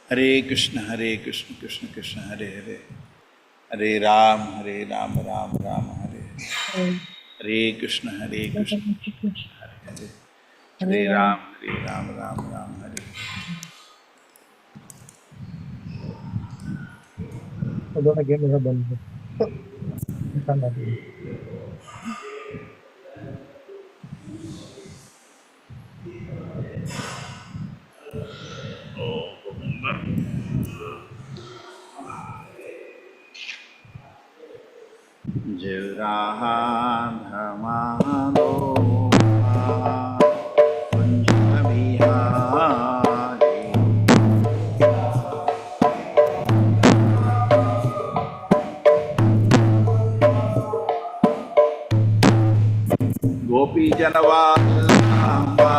Hare Krishna, Krishna Krishna, Hare Hare. Hare Ram, Ram Ram, Hare Hare. Hare Krishna, Krishna Krishna, Hare Hare. Hare Ram, Ram Ram, Hare Hare. दोनों game मेरा बंद है। Jiraha Dhamano Kunjita Bihari Gopi Janavallabha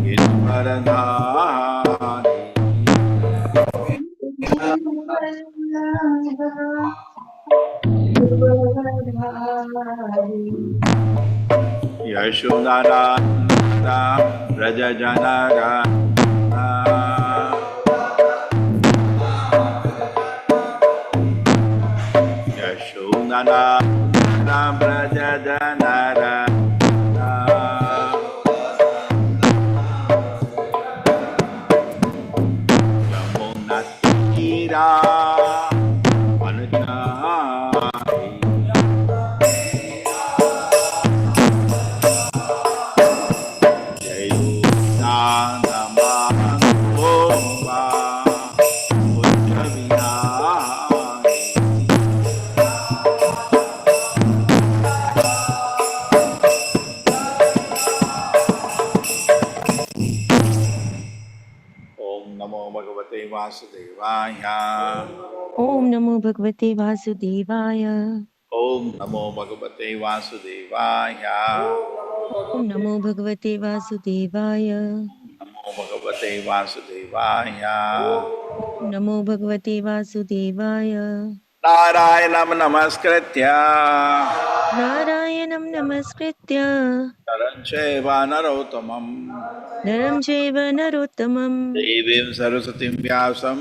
Girivaradhari Yashodananda Raja Janagana Yashodananda Raja Janagana Yamuna Tira Vasudevaya. Om Namo Bhagavate Vasudevaya. Om Namo Bhagavate Vasudevaya. Om Namo Bhagavate Vasudevaya. Namo Bhagavate Vasudevaya. Om Namo Bhagavate Vasudevaya. Narayanam Namaskritya Narayanam Namaskritya Naram Chaiva Narottamam Naram Chaiva Narottamam Devim Saraswatim Vyasam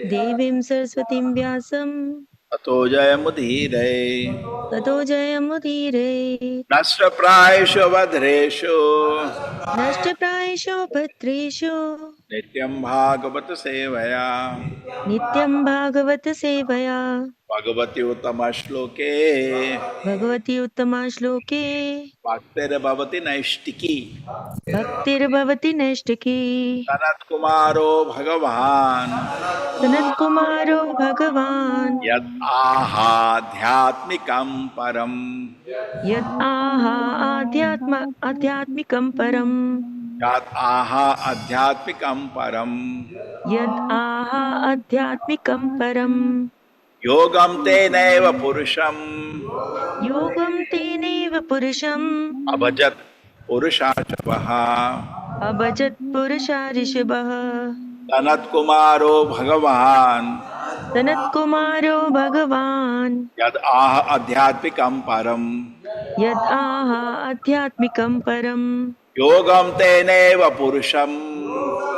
Devim Saraswatim Vyasam Ato Jayamudhire Tato Jayamudire Nasra Praesho Vadresho Nashta Praesho Patresho Nityam Bhagavata Sevaya Nityam Bhagavata Sevaya Bhagavati Uttama Shloke Bhagavati Uttama Shloke Bhaktir Bhavati Naishtiki Bhaktir Bhavati Nashtaki Sanat Kumaro Bhagavan Sanat Kumaro Bhagavan Yat Aha Dhyatmikam Param Yad Aha Adhyatmikam Param Yat Aha Adhyatmikam Param Yad Aha Adhyatmikam Param Yogam Teneva Purusham Yogam Teneva Purusham Abhajat Purushashavaha Abhajat Purusha Rishabha Sanat Kumaro Bhagavan Sanat Kumaro Bhagavan Yad Aha Adhyatmikam Param Yad Aha Adhyatmikam Param Yogam Teneva Purusham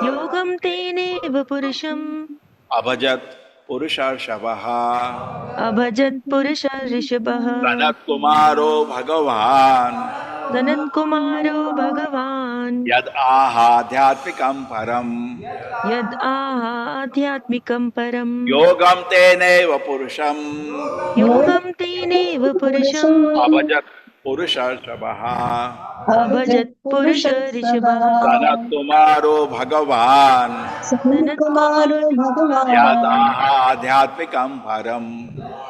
Yogam Teneva Purusham Abhajat Purushashavaha Abhajat Purusha Rishabha Sanat Kumaro Bhagavan Sanat Kumaro Bhagavan Yad Aha Adhyatmikam Param Yad Aha Adhyatmikam Param Yogam Teneva Purusham Yogam Teneva Purusham Abhajat Purushashavaha Abhajat Purusha Rishabha Sanat Kumaro Bhagavan Sanat Kumaro Yad Bhagavan Aha Adhyatmikam Param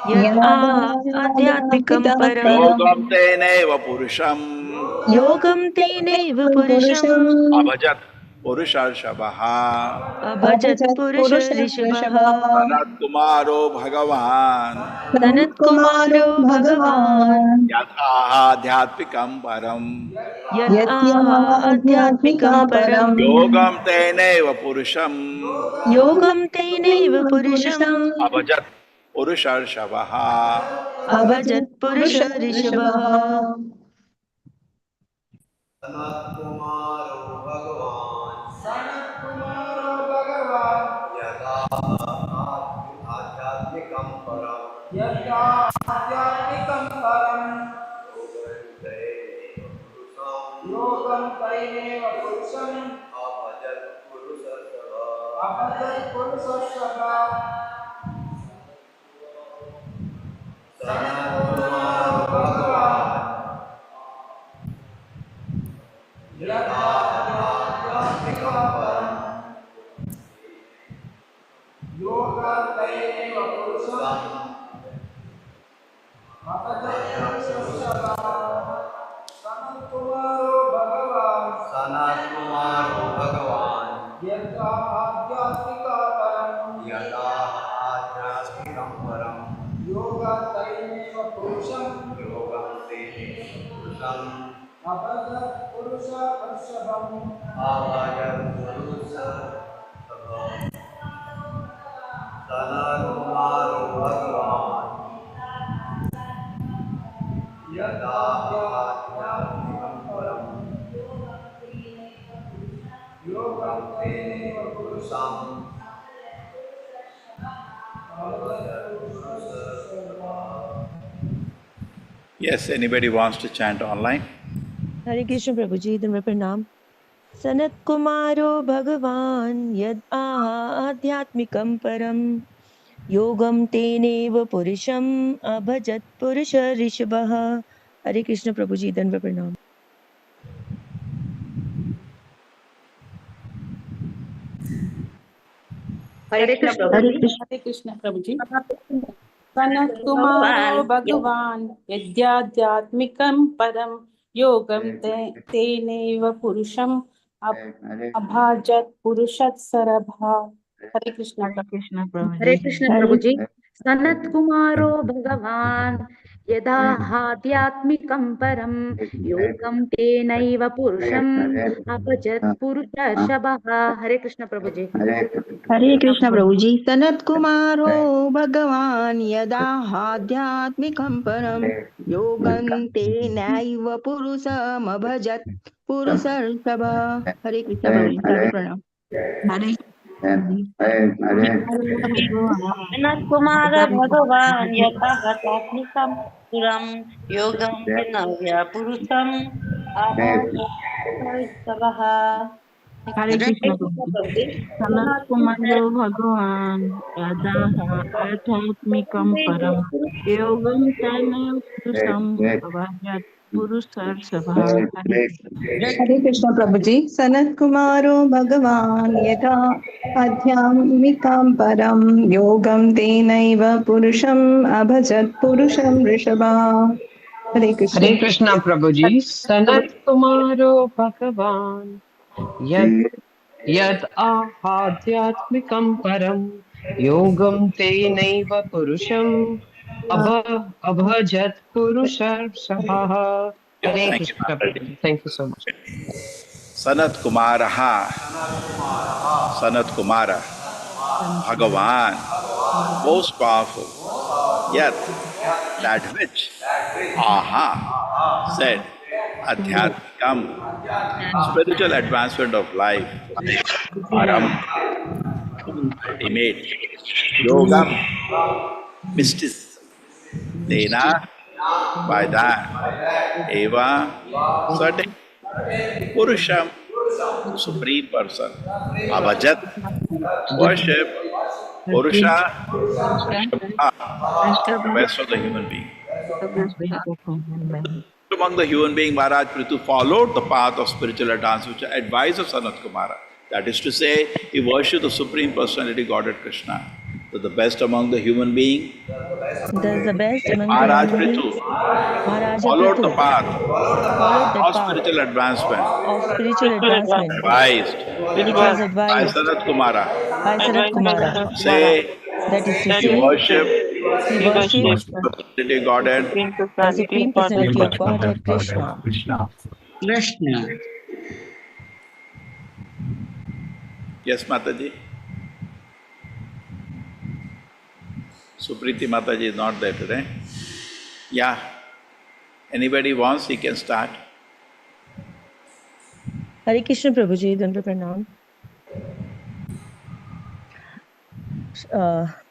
Yad Aha Adhyatmikam Param Yogam Teneva Purusham Yogam Teneva Purusham Abhajat Purushashavaha Abhajat Purusha Rishabha Sanat Kumaro Bhagavan Sanat Kumaro Bhagavan Yad Aha Adhyatmikam Param Yad Aha Adhyatmikam Param Yogam Teneva Purusham Yogam Teneva Purusham Abhajat Purushashavaha Abhajat Purusha Rishabha Sanat Kumaro Bhagavan आध्यात्मिकं परं यद्याध्यात्मिकं परं योगं तैनेव पुरुषं अपजत् पुरुषस्य सनत्कुमारो भगवान् यद्याध्यात्मिकं परं योगं तैनेव पुरुषं अपजत् पुरुषस्य सनत्कुमारो भगवान् यदा आध्यात्मिकं परं योगं तैनेव पुरुषं अपजत् पुरुषं सनत्कुमारो भगवान् यदा आध्यात्मिकं परं योगं तैनेव पुरुषं Yes, anybody wants to chant online? Hare Krishna Prabhuji, Dhamma Pranam. Sanat Kumaro Bhagavan Yad Adhyatmikam Param Yogam Teneva Purisham Abhajat Purusha Rishabha. Hare Krishna Prabhuji, Dhamma Pranam. Hare Krishna Hare Prabhuji. Krishna. Hare Krishna Prabhuji. Sanat Kumaro Bhagavan Yadyadhyatmikam Param Yogam Teneva Purusham Abhajat Purushat Sarabha. Hare Krishna Hare Prabhuji. Krishna Prabhuji. Hare Krishna Hare प्रभु जी सनत कुमारो भगवान यदाहात्यात्मिकं परम योगम तेनैव पुरुषम अपजत पुरुषर्षभः हरे कृष्ण प्रभु जी Hare Krishna Prabhuji. Sanat Kumaro Bhagavan Yadahadyatmikam Param Yogante Naiva Purusam Abhajat Purusarsabha. Hare Krishna Prabhuji. Dhamma Pranam. Hare Sanat Kumara Bhagavan Yatavatatmikam Puram Yogam Vinavya Purusham Abhajavaha. Hare Krishna Prabhuji. Sanat Kumaro Bhagavan Yadaha Adhyatmikam Param Yogam Tana Purusam Abhajat Purusarsabha. Hare हरे कृष्ण प्रभु जी सनत कुमारो भगवान यथा आध्यात्मिकां परम योगम तेनैव पुरुषम अभजत पुरुषम ऋषभा हरे Krishna Hare Krishna Prabhuji, Sanat Kumaro Bhagavan, Yad Ahadhyatmikam Param, Yogam Tenaiva Purusham, Abhajat Purushar Sahaha. Hare Thank you, Krishna Mataji. Prabhuji. Thank you so much. Sanat Kumaraha, Sanat Kumara, Bhagavan, most powerful. Yet, that which, aha, said, Adhyatmikam, spiritual advancement of life, Param, ultimate, Yogam, mysticism, Tena, by that, Eva, certain, Purusham, supreme person, Abhajat, worship, Purusha, Rishabha, the best of the human being. Among the human being, Maharaj Prithu followed the path of spiritual advance, which is advice of Sanat Kumara. That is to say, he worshipped the Supreme Personality Godhead Krishna. So the best among the human being, Thus the best among the Maharaj human beings, Prithu Maharaja followed the Prithu, path followed that of path spiritual advancement, of spiritual advancement, advised which was by advised Sanat Kumara. by Sanat Kumara. Say, That is to he say, worshipped he worshipped the Personality Godhead. the Supreme Personality of Godhead Krishna. Krishna. Yes, Mataji. Supriti Mataji is not there today. Yeah. Anybody wants, he can start. Hare Krishna Prabhuji, Dhamma Pranam.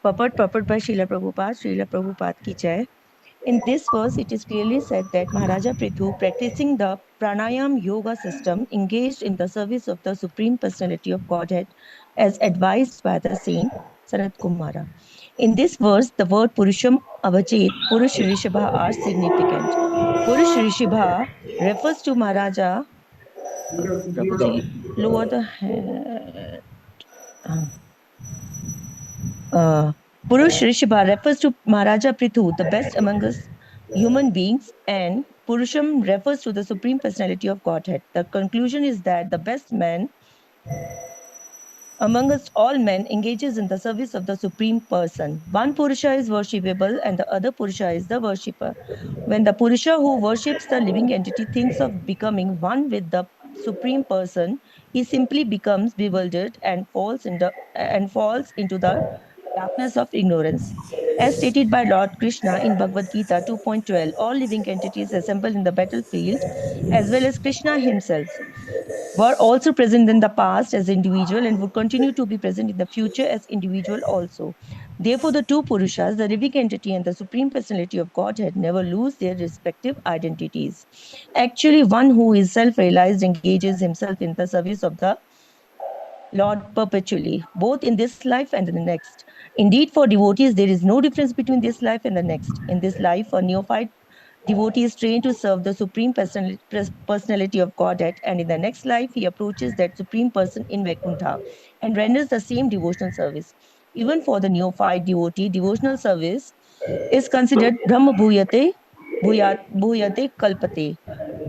Purport by Srila Prabhupada ki jai. In this verse, it is clearly said that Maharaja Prithu, practicing the pranayam yoga system, engaged in the service of the Supreme Personality of Godhead as advised by the saint Sanat Kumara. In this verse, the word Purusham Avachet, Purush Rishabha are significant. Purush Rishabha refers to Maharaja. Prabhuji, lower the hand. Purush Rishabha refers to Maharaja Prithu, the best among us human beings, and Purusham refers to the Supreme Personality of Godhead. The conclusion is that the best man amongst all men engages in the service of the Supreme Person. One Purusha is worshipable and the other Purusha is the worshipper. When the Purusha who worships the living entity thinks of becoming one with the Supreme Person, he simply becomes bewildered and falls into the darkness of ignorance. As stated by Lord Krishna in Bhagavad Gita 2.12, all living entities assembled in the battlefield, as well as Krishna himself, were also present in the past as individual and would continue to be present in the future as individual also. Therefore, the two Purushas, the living entity and the Supreme Personality of Godhead, never lose their respective identities. Actually, one who is self-realized engages himself in the service of the Lord perpetually, both in this life and in the next. Indeed, for devotees, there is no difference between this life and the next. In this life, a neophyte devotee is trained to serve the Supreme Personality of Godhead, and in the next life, he approaches that Supreme Person in Vaikuntha and renders the same devotional service. Even for the neophyte devotee, devotional service is considered Brahma Bhuyate Kalpate.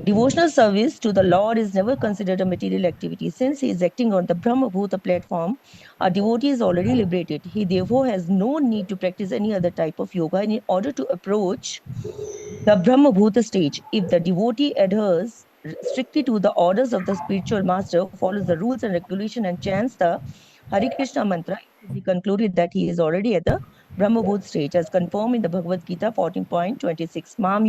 Devotional service to the Lord is never considered a material activity. Since he is acting on the Brahma Bhuta platform, a devotee is already liberated. He therefore has no need to practice any other type of yoga in order to approach the Brahma Bhuta stage. If the devotee adheres strictly to the orders of the spiritual master, follows the rules and regulation, and chants the Hare Krishna mantra, it will be concluded that he is already at the Brahma Bhuta stage, as confirmed in the Bhagavad Gita 14.26. Mam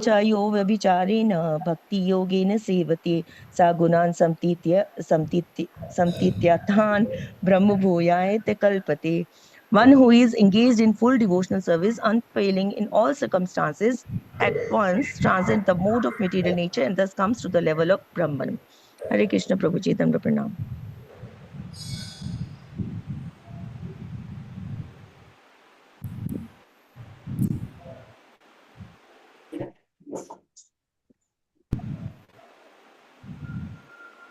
chayo vabhicharena bhakti yogena sevate sagunan samtityathan Brahma bhuyayate kalpate. One who is engaged in full devotional service, unfailing in all circumstances, at once transcends the mode of material nature and thus comes to the level of Brahman. Hare Krishna Prabhuji, Dhamma Pranam.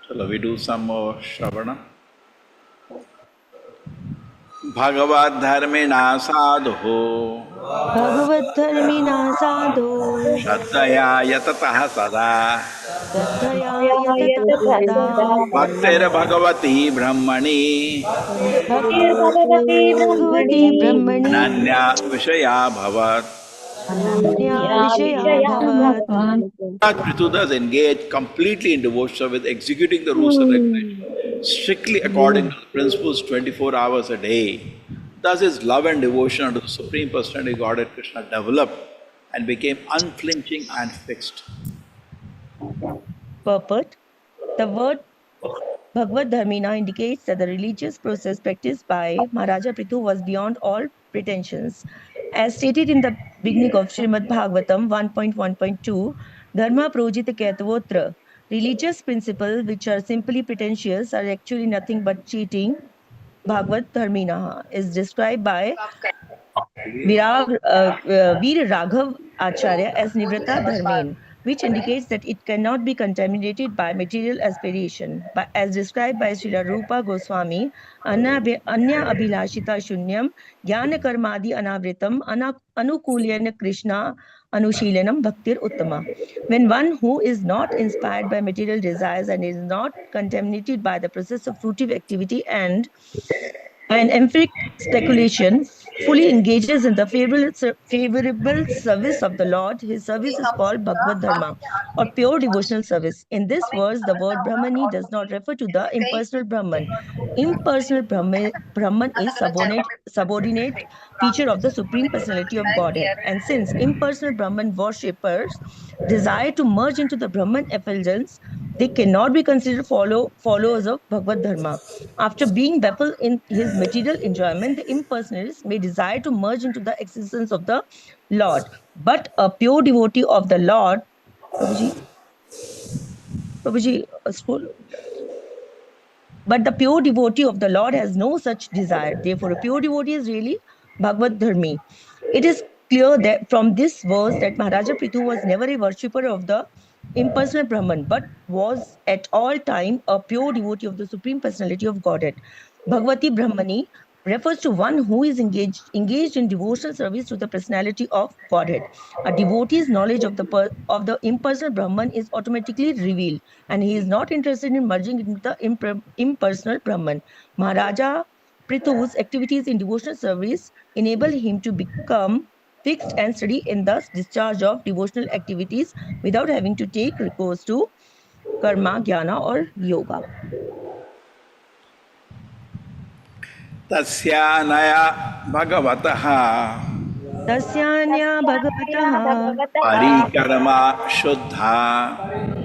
Shall we do some more Shravana? Bhagavad Dharmina Sadho Bhagavad Dharmina Sadho Shraddhaya Yatataha Sada Shraddhaya Yatataha Sada Bhaktir Bhagavati Brahmani Bhagavati Brahmani Ananya Vishaya Bhavat. Ananya Vishaya Bhavat. Prithu thus engaged completely in devotion with executing the rules and regulations strictly according to the principles 24 hours a day. Thus his love and devotion unto the Supreme Personality Godhead Krishna developed and became unflinching and fixed. Purport. The word Bhagavad Dharmina indicates that the religious process practiced by Maharaja Prithu was beyond all pretensions. As stated in the beginning of Srimad Bhagavatam 1.1.2, Dharma Projita Kyatavotra, religious principles which are simply pretentious are actually nothing but cheating. Bhagavad Dharmina is described by Veer Raghav Acharya as Nivrata Dharmen, which indicates that it cannot be contaminated by material aspiration. But as described by Srila Rupa Goswami, Anya Abhilashita Shunyam, Jnana Karmadi Anavritam, Anukulyana Krishna Anushilanam Bhaktir Uttama. When one who is not inspired by material desires and is not contaminated by the process of fruitive activity and empiric speculation fully engages in the favorable service of the Lord, his service is called Bhagavad Dharma, or pure devotional service. In this verse, the word Brahmani does not refer to the impersonal Brahman. Impersonal Brahman is subordinate feature of the Supreme Personality of Godhead. And since impersonal Brahman worshippers desire to merge into the Brahman effulgence they cannot be considered followers of Bhagavad Dharma. After being baffled in his material enjoyment, the impersonalists may desire to merge into the existence of the Lord. But a pure devotee of the Lord, Prabhuji, scroll. But the pure devotee of the Lord has no such desire. Therefore, a pure devotee is really Bhagavad Dharmi. It is clear that from this verse that Maharaja Prithu was never a worshipper of the impersonal Brahman, but was at all time a pure devotee of the Supreme Personality of Godhead. Bhagavati Brahmani refers to one who is engaged in devotional service to the personality of Godhead. A devotee's knowledge of the impersonal Brahman is automatically revealed, and he is not interested in merging into the impersonal Brahman. Maharaja Prithu's activities in devotional service enable him to become fixed and steady in the discharge of devotional activities without having to take recourse to karma, jnana, or yoga. Tasyanaya Bhagavataha Tasyanya Bhagavataha Parikarma Shuddha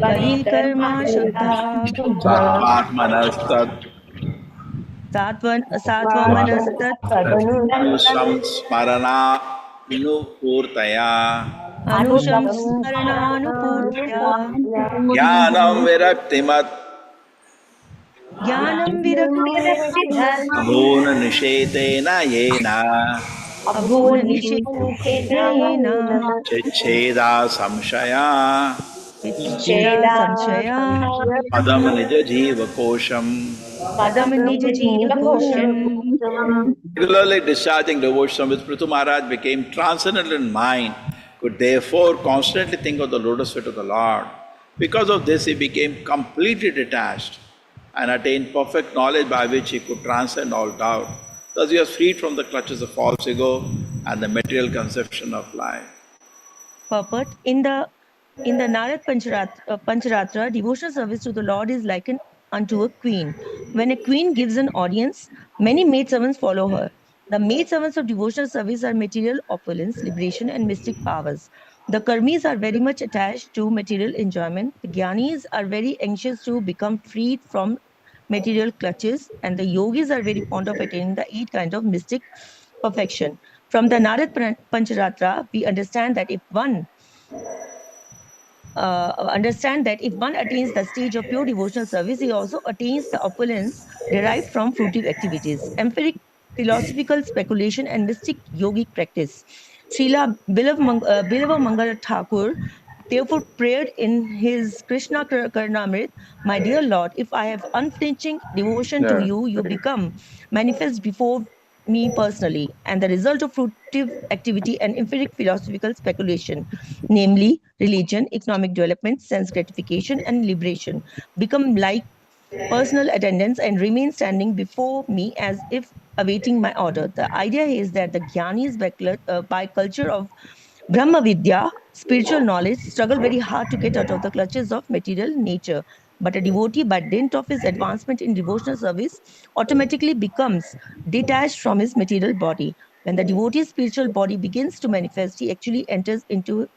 Parikarma Shuddha Satvatmanastat Satvamanastat Anushamsmarana Nupurtaya Anusham Smarananupurtya Jnanam Viraktimat Jnanam Virakti Abhona Nishetena Yena Abhona Nishetena Chicheda Samshaya Vicheda Samshaya Padam Nija Jiva Kosham. Padam Nija Jiva Kosham. Regularly discharging devotion with Prithu Maharaj became transcendental in mind, could therefore constantly think of the lotus feet of the Lord. Because of this, he became completely detached and attained perfect knowledge by which he could transcend all doubt. Thus, he was freed from the clutches of false ego and the material conception of life. Purport. In the Narad Pancharatra, devotional service to the Lord is likened unto a queen. When a queen gives an audience, many maidservants follow her. The maidservants of devotional service are material opulence, liberation, and mystic powers. The karmis are very much attached to material enjoyment. The jnanis are very anxious to become freed from material clutches, and the yogis are very fond of attaining the 8 kinds of mystic perfection. From the Narad Pancharatra, we understand that if one attains the stage of pure devotional service, he also attains the opulence derived from fruitive activities, empiric philosophical speculation, and mystic yogic practice. Srila Bilava Mangala Thakur therefore prayed in his Krishna Karnamrit, "My dear Lord, if I have unflinching devotion to you, you become manifest before me personally, and the result of fruitive activity and empiric philosophical speculation, namely religion, economic development, sense gratification, and liberation, become like personal attendants and remain standing before me as if awaiting my order." The idea is that the jnanis by culture of Brahma Vidya, spiritual knowledge, struggle very hard to get out of the clutches of material nature. But a devotee, by dint of his advancement in devotional service, automatically becomes detached from his material body. When the devotee's spiritual body begins to manifest, he actually enters into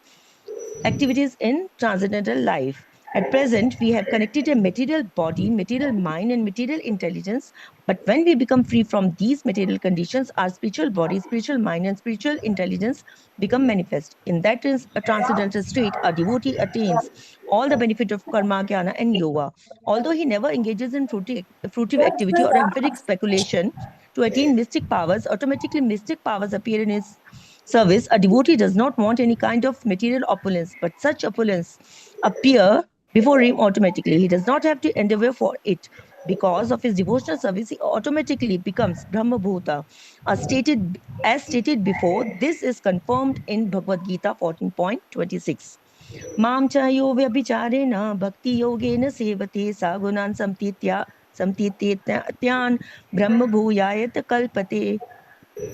activities in transcendental life. At present, we have connected a material body, material mind, and material intelligence. But when we become free from these material conditions, our spiritual body, spiritual mind, and spiritual intelligence become manifest. In that transcendental state, a devotee attains all the benefit of karma, jnana, and yoga. Although he never engages in fruitive activity or empiric speculation to attain mystic powers, automatically mystic powers appear in his service. A devotee does not want any kind of material opulence, but such opulence appear before him automatically. He does not have to endeavor for it. Because of his devotional service, he automatically becomes Brahma Bhuta. As stated before, this is confirmed in Bhagavad Gita 14.26. Mam cha yo vyabhicharena bhakti yogena sevate sagunan samtityan brahma bhuyayat kalpate.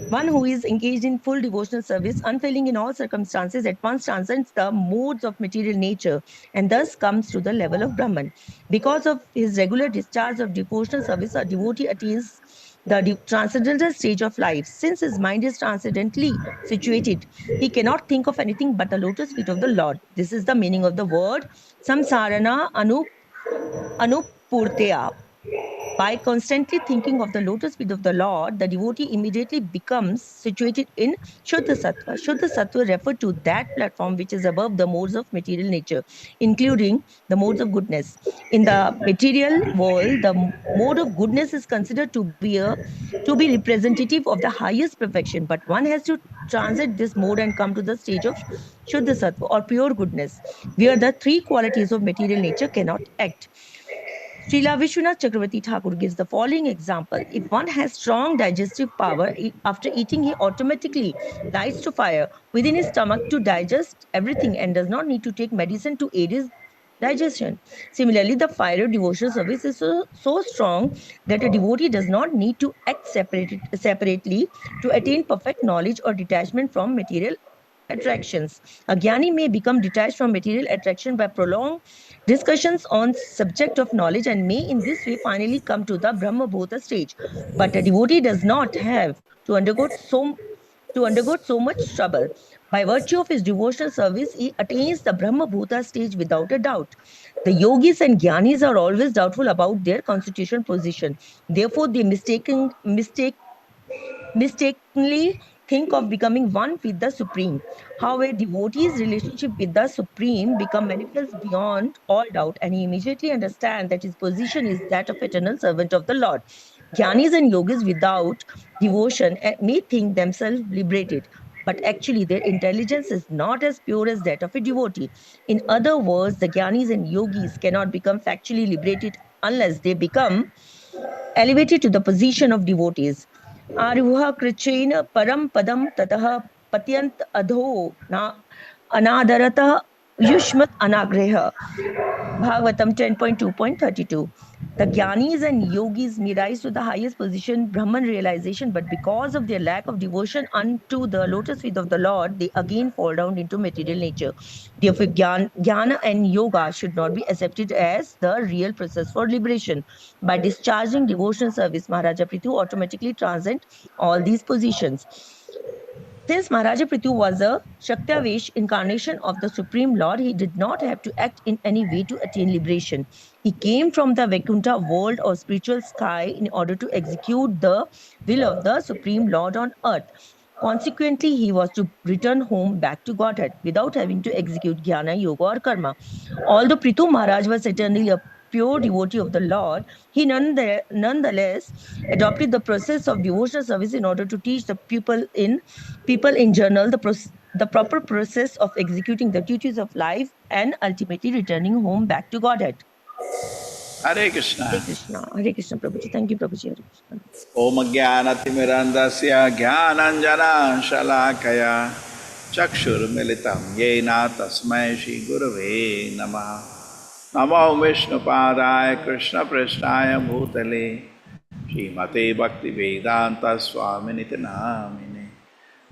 One who is engaged in full devotional service, unfailing in all circumstances, at once transcends the modes of material nature and thus comes to the level of Brahman. Because of his regular discharge of devotional service, a devotee attains the transcendental stage of life. Since his mind is transcendently situated, he cannot think of anything but the lotus feet of the Lord. This is the meaning of the word samsarana Anupurteya. By constantly thinking of the lotus feet of the Lord, the devotee immediately becomes situated in Shuddha Sattva. Shuddha Sattva refer to that platform which is above the modes of material nature, including the modes of goodness. In the material world, the mode of goodness is considered to be representative of the highest perfection, but one has to transit this mode and come to the stage of Shuddha Sattva or pure goodness, where the three qualities of material nature cannot act. Srila Vishwanath Chakravarti Thakur gives the following example. If one has strong digestive power, after eating, he automatically lights to fire within his stomach to digest everything and does not need to take medicine to aid his digestion. Similarly, the fire of devotional service is so strong that a devotee does not need to act separately to attain perfect knowledge or detachment from material attractions. A jnani may become detached from material attraction by prolonged discussions on subject of knowledge and may in this way finally come to the Brahma Bhota stage. But a devotee does not have to undergo so much trouble. By virtue of his devotional service, he attains the Brahma Bhota stage without a doubt. The yogis and jnanis are always doubtful about their constitutional position. Therefore, they mistakenly think of becoming one with the Supreme. However, devotee's relationship with the Supreme become manifest beyond all doubt, and he immediately understands that his position is that of eternal servant of the Lord. Jnanis and yogis without devotion may think themselves liberated, but actually their intelligence is not as pure as that of a devotee. In other words, the jnanis and yogis cannot become factually liberated unless they become elevated to the position of devotees. Aruha krichena param padam tataha patyant adho na anadarata yushmat anagreha. Bhagavatam 10.2.32. The jnanis and yogis may rise to the highest position, Brahman realization, but because of their lack of devotion unto the lotus feet of the Lord, they again fall down into material nature. Therefore, jnana and yoga should not be accepted as the real process for liberation. By discharging devotional service, Maharaja Prithu automatically transcend all these positions. Since Maharaja Prithu was a Shaktavesh incarnation of the Supreme Lord, he did not have to act in any way to attain liberation. He came from the Vaikuntha world or spiritual sky in order to execute the will of the Supreme Lord on earth. Consequently, he was to return home back to Godhead without having to execute jnana, yoga or karma. Although Prithu Maharaj was eternally a pure devotee of the Lord, he nonetheless adopted the process of devotional service in order to teach the people in general the proper process of executing the duties of life and ultimately returning home back to Godhead. Hare Krishna. Hare Krishna. Hare Krishna, Prabhuji. Thank you, Prabhuji. Hare Krishna. Om Jnanatimirandasya Jnananjana Shalakaya Chakshur Militam Yena Tasmai Shri Gurave Namaha. Namo Vishnu Padaya Krishna Prashnaya Bhutale Srimate Bhakti Vedanta Swaminiti Namine.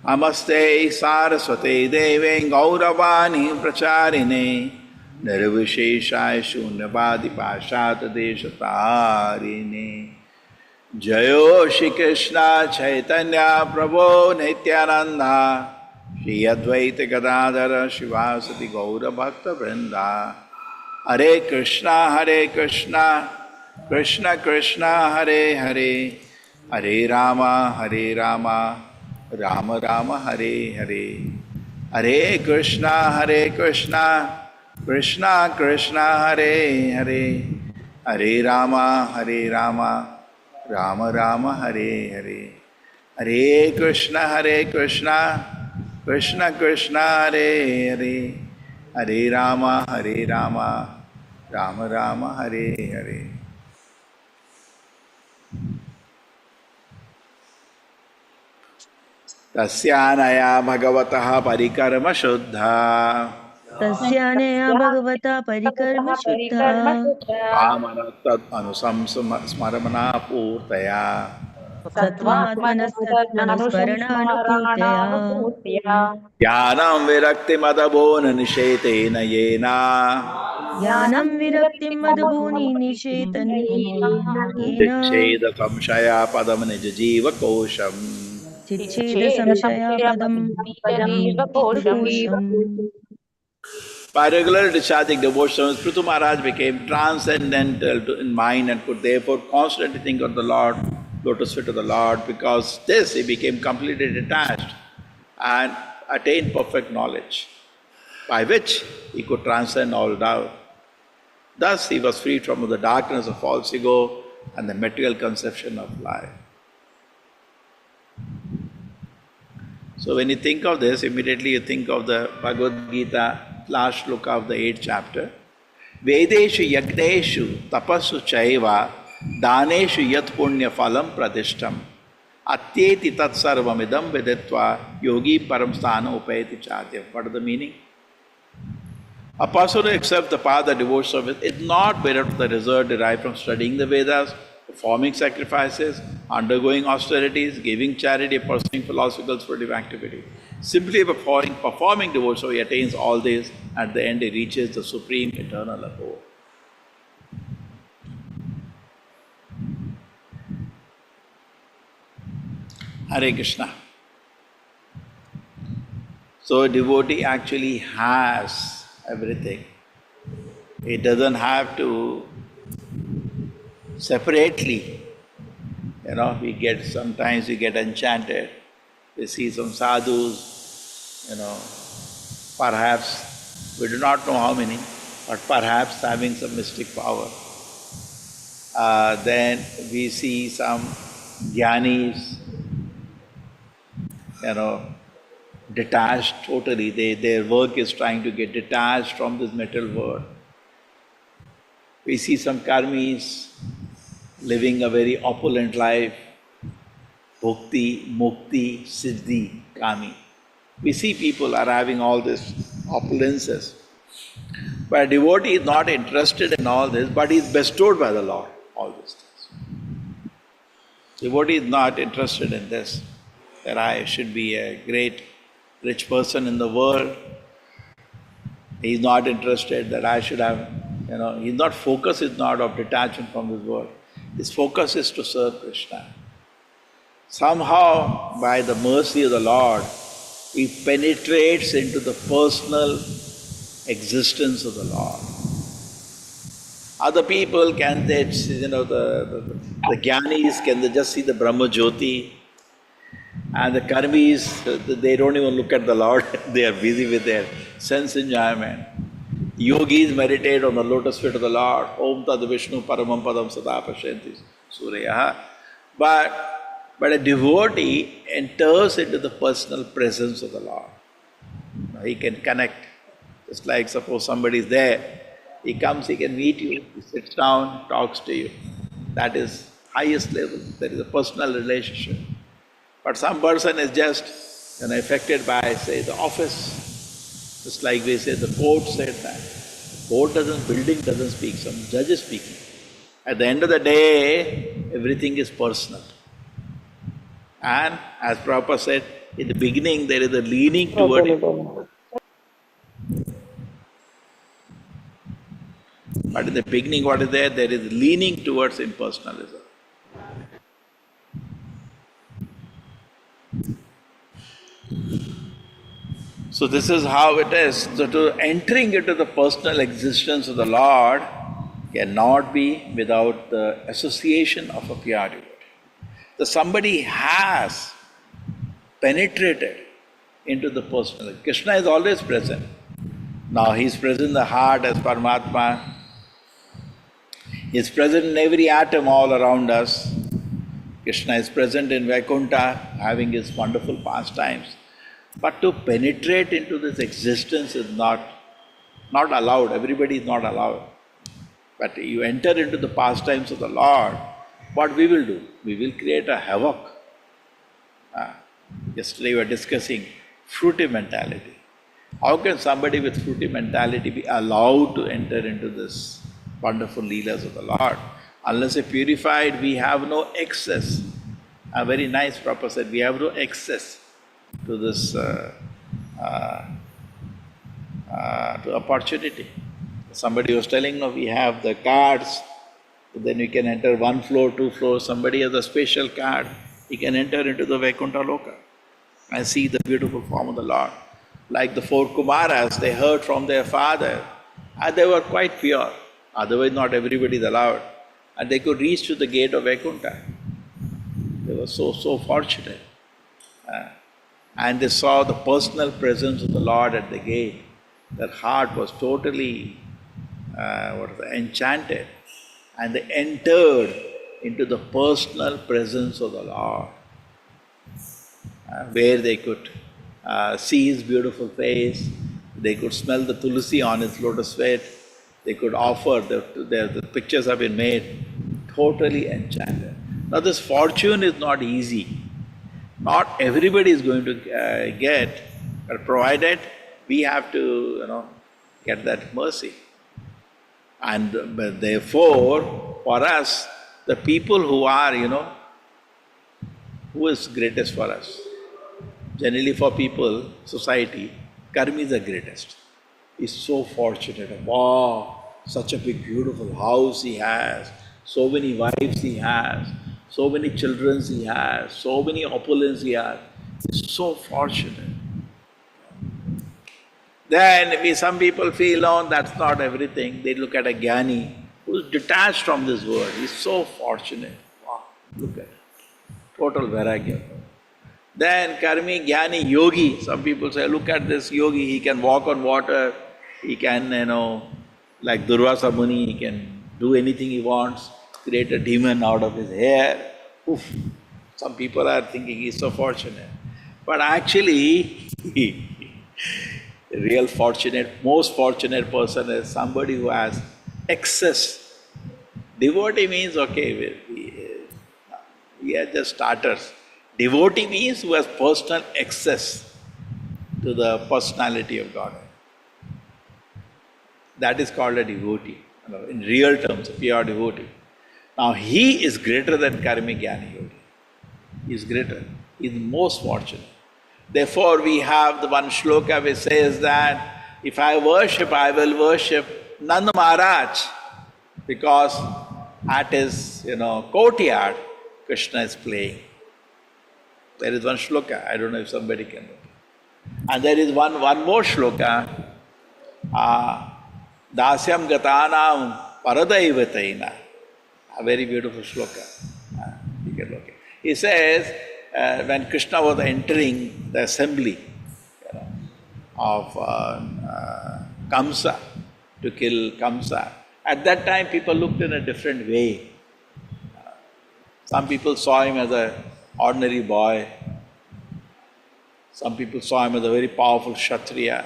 Namaste Saraswate Deve Gauravani Pracharine Nirvisheshaya Shunyavadi Pashat Deshatarine. Jayo Shri Krishna Chaitanya Prabhu Nityananda Shri Advaita Gadadhara Shivasati Gaura Bhakta Vrinda. Hare Krishna Krishna Krishna Hare Hare Hare Rama Rama Rama Hare Hare. Hare Krishna Krishna Krishna Hare Hare Hare Rama Rama Rama Hare Hare. Hare Krishna Krishna Krishna Hare Hare Hare Rama Rama Rama Hare Hare. Tasyanaya Bhagavataha Parikarma Shuddha Tasyanaya Bhagavata Parikarma Shuddha Amanatat Anusamsmaramana Purtaya Sattvaatmanasmana Anupurtaya Jnanam Virakti Madabona Nishetena Yena Jnanam Viraktim Madhubuni Nishetani Cheda Samshaya Padam Nija Jiva Kosham. Chicheda Samshaya Padam Padam Jivakosham. By regularly discharging devotions, Prithu Maharaj became transcendental in mind and could therefore constantly think of the Lord, lotus feet of the Lord. Because this, he became completely detached and attained perfect knowledge, by which he could transcend all doubt. Thus, he was freed from the darkness of false ego and the material conception of life. So when you think of this, immediately you think of the Bhagavad Gita, last shloka of the 8th chapter. Vedeshu yagneshu tapasu chaiva daneshu yat punya phalam pradishtam atyeti tat sarvamidam vedetva yogi paramsthana upayati chatyam. What is the meaning? A person who accepts the path of devotion is not better the result derived from studying the Vedas, performing sacrifices, undergoing austerities, giving charity, pursuing philosophical spiritual activity. Simply performing devotion, he attains all this. At the end, he reaches the supreme eternal abode. Hare Krishna. So a devotee actually has everything. He doesn't have to separately, sometimes we get enchanted. We see some sadhus, perhaps, we do not know how many, but perhaps having some mystic power. Then we see some jnanis, detached totally. Their work is trying to get detached from this material world. We see some karmis living a very opulent life, bhakti, mukti, siddhi, kami. We see people are having all these opulences. But a devotee is not interested in all this, but he is bestowed by the Lord, all these things. Devotee is not interested in this, that I should be a great rich person in the world. He is not interested that I should have, his focus is not of detachment from this world. His focus is to serve Krishna. Somehow, by the mercy of the Lord, he penetrates into the personal existence of the Lord. Other people, can they, the jnanis, can they just see the Brahma Jyoti? And the karmis, they don't even look at the Lord, they are busy with their sense enjoyment. Yogis meditate on the lotus feet of the Lord. Om Tad Vishnu Paramam Padam Sada Pashyanti Suryaha. But a devotee enters into the personal presence of the Lord. He can connect. Just like suppose somebody is there, he comes, he can meet you, he sits down, talks to you. That is highest level. There is a personal relationship. But some person is just affected by, say, the office. Just like we say, the court said that. Building doesn't speak, some judge is speaking. At the end of the day, everything is personal. And as Prabhupada said, in the beginning there is a leaning toward it. But in the beginning what is there? There is leaning towards impersonalism. So this is how it is. So to entering into the personal existence of the Lord cannot be without the association of a pure devotee. So somebody has penetrated into the personal. Krishna is always present. Now he is present in the heart as Paramatma. He is present in every atom all around us. Krishna is present in Vaikuntha, having his wonderful pastimes. But to penetrate into this existence is not allowed. Everybody is not allowed. But you enter into the pastimes of the Lord, what we will do? We will create a havoc. Yesterday we were discussing fruity mentality. How can somebody with fruity mentality be allowed to enter into this wonderful leelas of the Lord? Unless a purified, we have no excess. A very nice Prabhupada said, we have no excess to this to opportunity. Somebody was telling, no, we have the cards, then we can enter 1 floor, 2 floors. Somebody has a special card, he can enter into the Vaikuntha Loka and see the beautiful form of the Lord. like the four Kumaras, they heard from their father, and they were quite pure. Otherwise, not everybody is allowed. And they could reach to the gate of Vaikuntha. They were so fortunate. And they saw the personal presence of the Lord at the gate. Their heart was totally enchanted. And they entered into the personal presence of the Lord, where they could see His beautiful face, they could smell the tulsi on His lotus feet, they could offer, the pictures have been made, totally enchanted. Now this fortune is not easy. Not everybody is going to get, but provided we have to, get that mercy. And therefore, for us, the people who are, who is greatest for us? Generally for people, society, Karmi is the greatest. He's so fortunate. Wow, such a big beautiful house he has, so many wives he has, so many children he has, so many opulence he has. He's so fortunate. Then some people feel, oh, that's not everything. They look at a Jnani who's detached from this world. He's so fortunate. Wow, look at it. Total vairagya. Then Karmi, Jnani, Yogi. Some people say, look at this yogi, he can walk on water, he can, like Durvasa Muni, he can do anything he wants, create a demon out of his hair. Oof. Some people are thinking he's so fortunate. But actually, real fortunate, most fortunate person is somebody who has excess. Devotee means, okay, we are just starters. Devotee means who has personal access to the personality of God. That is called a devotee, in real terms, a pure devotee. Now he is greater than Karmi Jnani Yogi. He is greater. He is most fortunate. Therefore, we have the one shloka which says that if I worship, I will worship Nanda Maharaj, because at his courtyard, Krishna is playing. There is one shloka, I don't know if somebody can know. And there is one more shloka, Dasyam Gatanam Paradaivatena, a very beautiful shloka. You can look at. He says, when Krishna was entering the assembly of Kamsa, to kill Kamsa, at that time people looked in a different way. Some people saw him as an ordinary boy. Some people saw him as a very powerful Kshatriya.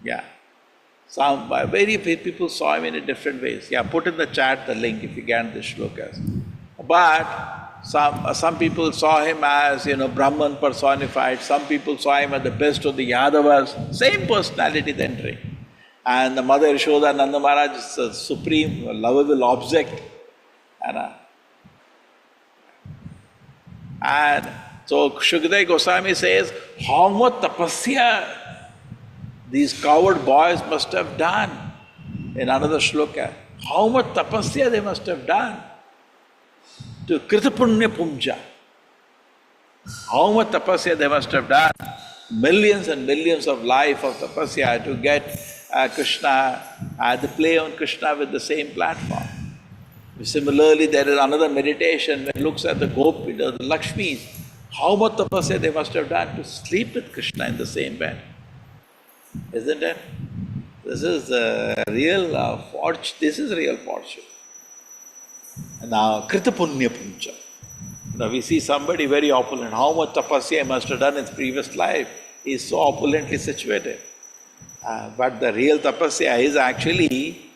Yeah. Some very people saw him in a different ways. Yeah, put in the chat the link if you can, the shlokas. But some people saw him as, Brahman personified. Some people saw him as the best of the Yadavas. Same personality then entering. And the mother Yashoda, Nanda Maharaj is a supreme, lovable object. And so Shukadeva Goswami says, how much tapasya these coward boys must have done. In another shloka, how much tapasya they must have done to Kritapunya Pumja. How much tapasya they must have done. Millions and millions of life of tapasya to get Krishna, the play on Krishna with the same platform. Similarly, there is another meditation when it looks at the Gopi, the Lakshmis. How much tapasya they must have done to sleep with Krishna in the same bed. Isn't it? This is real fortune. This is real fortune. Now, Krita Punya Puncha. Now we see somebody very opulent. How much tapasya he must have done in his previous life. He is so opulently situated. But the real tapasya is actually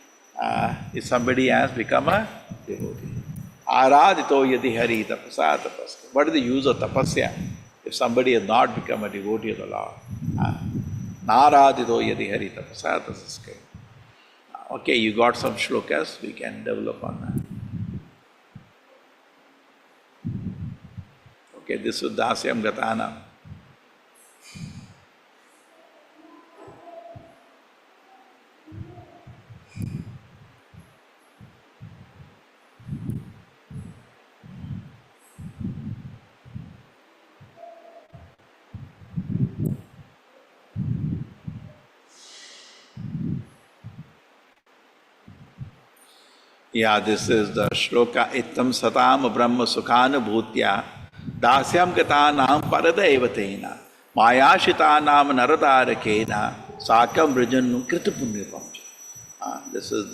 if somebody has become a devotee. Aradito yadi hari tapasa tapasya. What is the use of tapasya if somebody has not become a devotee of the Lord? Naradito yadi hari tapasa tapasya. Okay, you got some shlokas, we can develop on that. Okay, this is Dasyam Gatana. Yeah, this is the shloka ittam satam brahma sukhana bhutya dasyam katanam paradaevatena mayashitanam naradarakena sakam vrijannu kritupunyapam. This is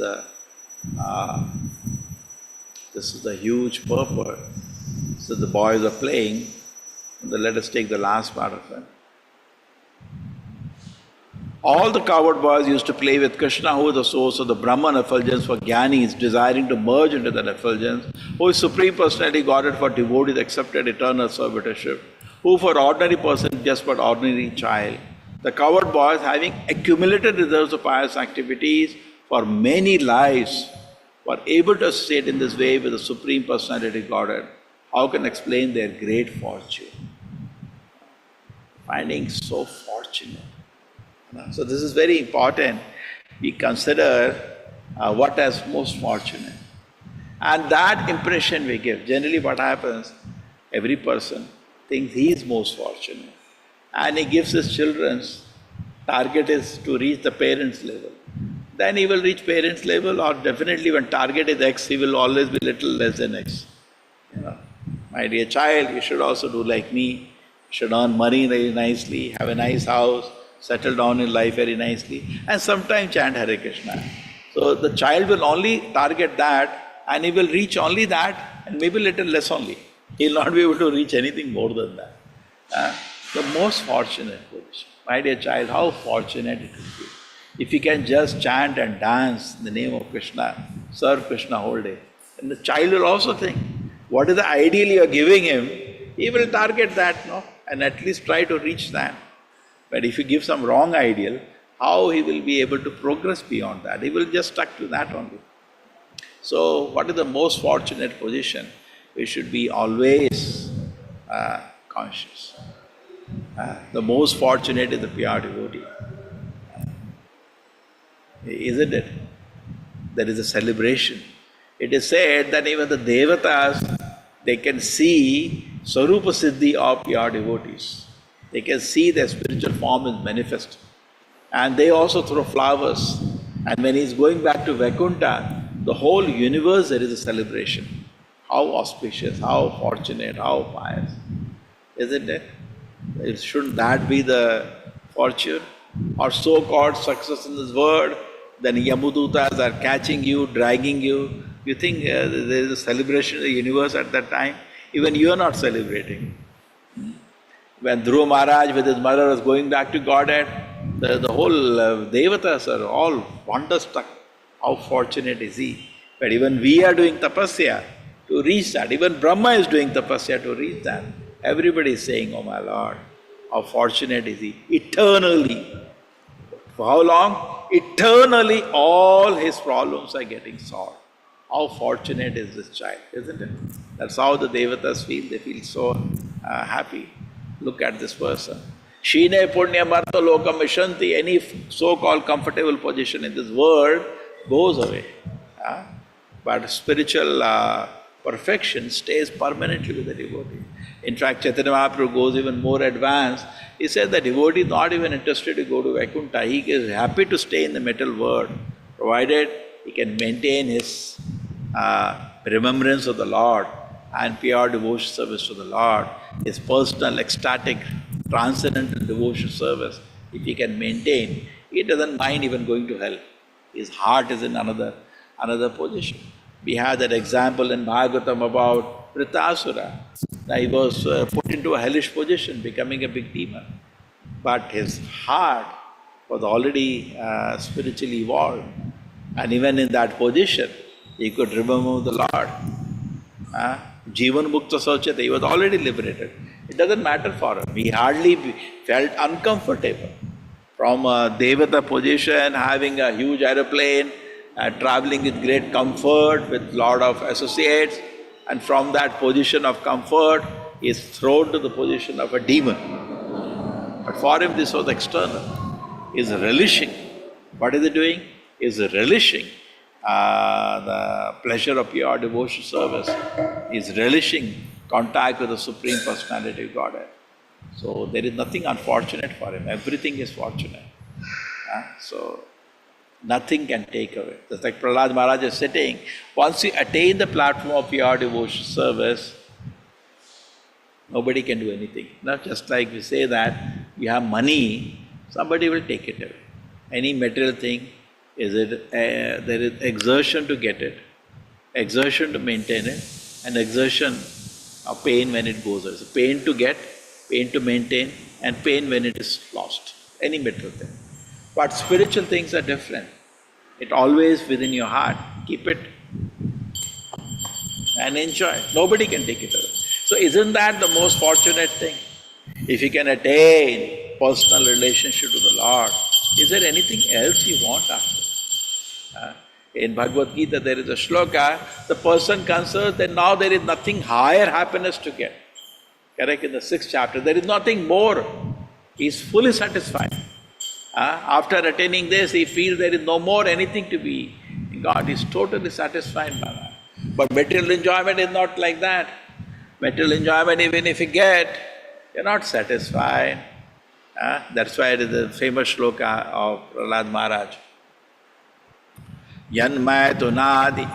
the huge purport. So the boys are playing. Let us take the last part of it. All the coward boys used to play with Krishna, who is the source of the Brahman effulgence for Jnanis, desiring to merge into that effulgence, who is Supreme Personality Godhead for devotees accepted eternal servitorship, who for ordinary person just but ordinary child. The coward boys, having accumulated reserves of pious activities for many lives, were able to associate in this way with the Supreme Personality Godhead. How can explain their great fortune? Finding so fortunate. So this is very important. We consider what as most fortunate. And that impression we give. Generally what happens, every person thinks he is most fortunate. And he gives his children's target is to reach the parents' level. Then he will reach parents' level, or definitely when target is X, he will always be little less than X. My dear child, you should also do like me. You should earn money very nicely, have a nice house, settle down in life very nicely, and sometimes chant Hare Krishna. So the child will only target that, and he will reach only that, and maybe little less only. He will not be able to reach anything more than that. The most fortunate position. My dear child, how fortunate it will be if you can just chant and dance in the name of Krishna, serve Krishna whole day. And the child will also think, what is the ideal you are giving him? He will target that, no? And at least try to reach that. But if you give some wrong ideal, how he will be able to progress beyond that? He will just stuck to that only. So, what is the most fortunate position? We should be always conscious. The most fortunate is the pure devotee. Isn't it? There is a celebration. It is said that even the devatas, they can see Swarupa Siddhi of pure devotees. They can see their spiritual form is manifest. And they also throw flowers. And when he is going back to Vaikuntha, the whole universe, there is a celebration. How auspicious, how fortunate, how pious. Isn't it? Shouldn't that be the fortune? Or so-called success in this world, then Yamudutas are catching you, dragging you. You think there is a celebration in the universe at that time? Even you are not celebrating. When Dhruva Maharaj with his mother was going back to Godhead, the whole Devatas are all wonderstruck. How fortunate is he? But even we are doing tapasya to reach that. Even Brahma is doing tapasya to reach that. Everybody is saying, oh my Lord, how fortunate is he? Eternally. For how long? Eternally all his problems are getting solved. How fortunate is this child, isn't it? That's how the Devatas feel. They feel so happy. Look at this person. Shine punya marta lokam mishanti. Any so-called comfortable position in this world goes away. But spiritual perfection stays permanently with the devotee. In fact, Chaitanya Mahaprabhu goes even more advanced. He said the devotee is not even interested to go to Vaikuntha. He is happy to stay in the material world, provided he can maintain his remembrance of the Lord and pure devotion service to the Lord, his personal, ecstatic, transcendental devotion service. If he can maintain, he doesn't mind even going to hell. His heart is in another position. We have that example in Bhagavatam about Vritasura. He was put into a hellish position, becoming a big demon. But his heart was already spiritually evolved. And even in that position, he could remember the Lord. Jivan Mukta Sauchata, he was already liberated. It doesn't matter for him. He hardly felt uncomfortable. From a Devata position, having a huge aeroplane, traveling with great comfort, with lot of associates, and from that position of comfort, he is thrown to the position of a demon. But for him, this was external. He is relishing. What is he doing? He is relishing the pleasure of pure devotion service. He is relishing contact with the Supreme Personality of Godhead. So there is nothing unfortunate for him. Everything is fortunate. So Nothing can take away. Just like Prahlad Maharaj is sitting, once you attain the platform of pure devotion service, nobody can do anything. Not just like we say that you have money, somebody will take it away. Any material thing, there is exertion to get it, exertion to maintain it, and exertion of pain when it goes away. So pain to get, pain to maintain, and pain when it is lost. Any material thing. But spiritual things are different. It always within your heart. Keep it and enjoy. Nobody can take it away. So isn't that the most fortunate thing? If you can attain personal relationship to the Lord, is there anything else you want after? In Bhagavad Gita there is a shloka, the person considers that now there is nothing higher happiness to get. Correct? In the 6th chapter, there is nothing more. He is fully satisfied. After attaining this, he feels there is no more anything to be. God is totally satisfied by that. But material enjoyment is not like that. Material enjoyment, even if you get, you're not satisfied. That's why it is the famous shloka of Prahlad Maharaj. Yanmay tunadi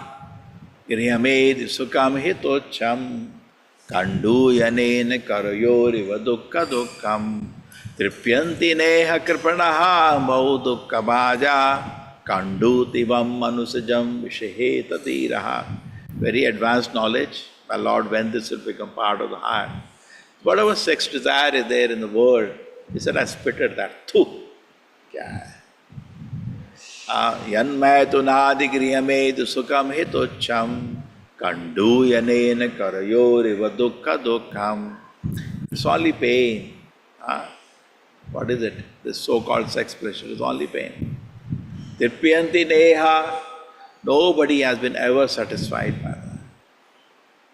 griyamed sukam hitocham kandu yanen karayoriva dukkha dukkam tripyanti neha kripanaha mau dukkha bhaja kandu tivam manusajam visheheta tiraha. Very advanced knowledge. My Lord, when this will become part of the heart. Whatever sex desire is there in the world, he said, I spitted that. Thu. Yanmay tunadi griyamed sukam hitocham kandu yanen karayoriva dukkha dukkam. It's only pain. What is it? This so-called sex pleasure is only pain. Tripyanti neha. Nobody has been ever satisfied by that.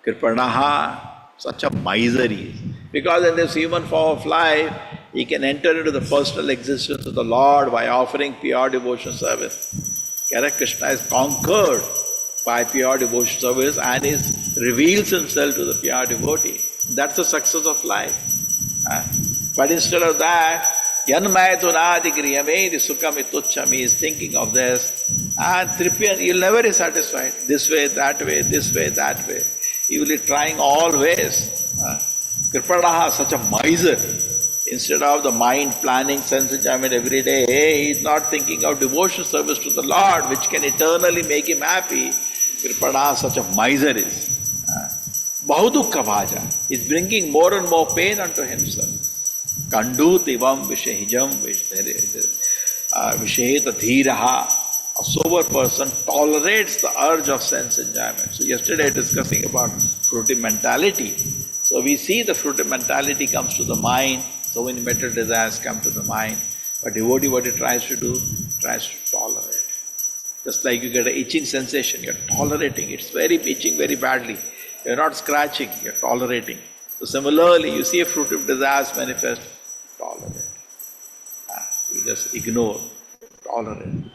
Kripanaha, such a miser he is. Because in this human form of life, he can enter into the personal existence of the Lord by offering pure devotion service. Correct? Krishna is conquered by pure devotion service and reveals himself to the pure devotee. That's the success of life. But instead of that, Yanmay tunadi griyamedi sukham itucham, he is thinking of this. And Tripyan, you'll never be satisfied. This way, that way, this way, that way. He will be trying all ways. Kripanaha, such a miser. Instead of the mind planning sense enjoyment every day, he is not thinking of devotion service to the Lord, which can eternally make him happy. Kripanaha, such a miser is. Bahudukka bhaja is bringing more and more pain unto himself. Kandu tivam vishehijam visheheta dhiraha. A sober person tolerates the urge of sense enjoyment. So yesterday discussing about fruity mentality. So we see the fruity mentality comes to the mind, so many material desires come to the mind. But devotee, what he tries to do, tries to tolerate. Just like you get an itching sensation, you're tolerating. It's very itching very badly. You're not scratching, you're tolerating. So similarly, you see a fruitive desires manifest, tolerate. You just ignore, tolerate.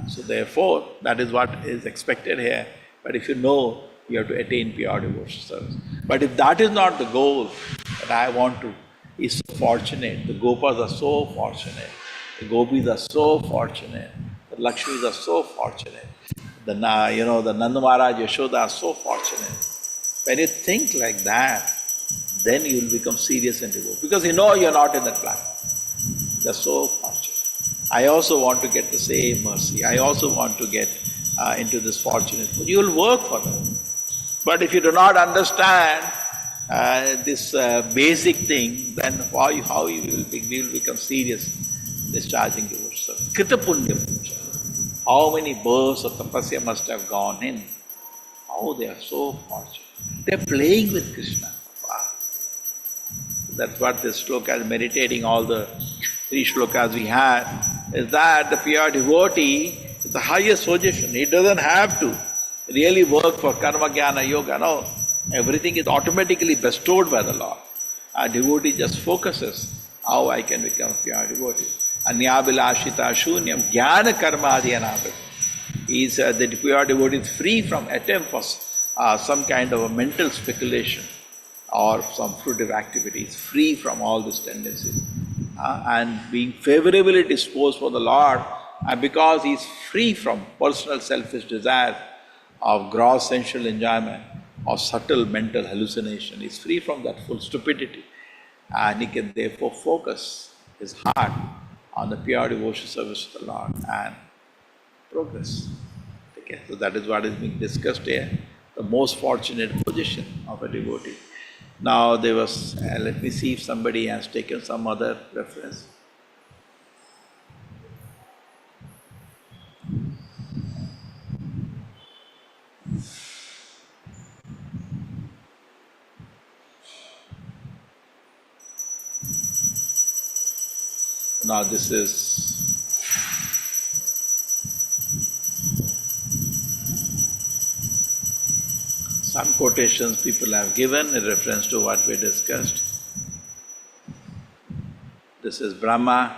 So therefore, that is what is expected here. But if you know, you have to attain pure devotion service. But if that is not the goal that I want to, is so fortunate. The Gopas are so fortunate. The Gopis are so fortunate. The Lakshmis are so fortunate. The Nanda Maharaj, Yashoda are so fortunate. When you think like that, then you will become serious and devout. Because you know you are not in that platform. They are so fortunate. I also want to get the same mercy. I also want to get into this fortunate. You will work for that. But if you do not understand this basic thing, then how you will become serious in discharging devotion. Krita punya puja. How many births of tapasya must have gone in? How they are so fortunate. They are playing with Krishna. Wow. That's what this shloka is meditating, all the 3 shlokas we had, is that the pure devotee is the highest position. He doesn't have to really work for karma, jnana, yoga. No, everything is automatically bestowed by the Lord. A devotee just focuses how I can become a pure devotee. Anyabilashita shunyam jnana karma adhyanabhit. The pure devotee is free from attempt for some kind of a mental speculation or some fruitive activities, free from all these tendencies. And being favorably disposed for the Lord And because he is free from personal selfish desire of gross sensual enjoyment, of subtle mental hallucination, he is free from that full stupidity. And he can therefore focus his heart on the pure devotion service to the Lord and progress. Okay, so that is what is being discussed here, the most fortunate position of a devotee. Now there was, let me see if somebody has taken some other reference. Now this is some quotations people have given in reference to what we discussed. This is Brahma.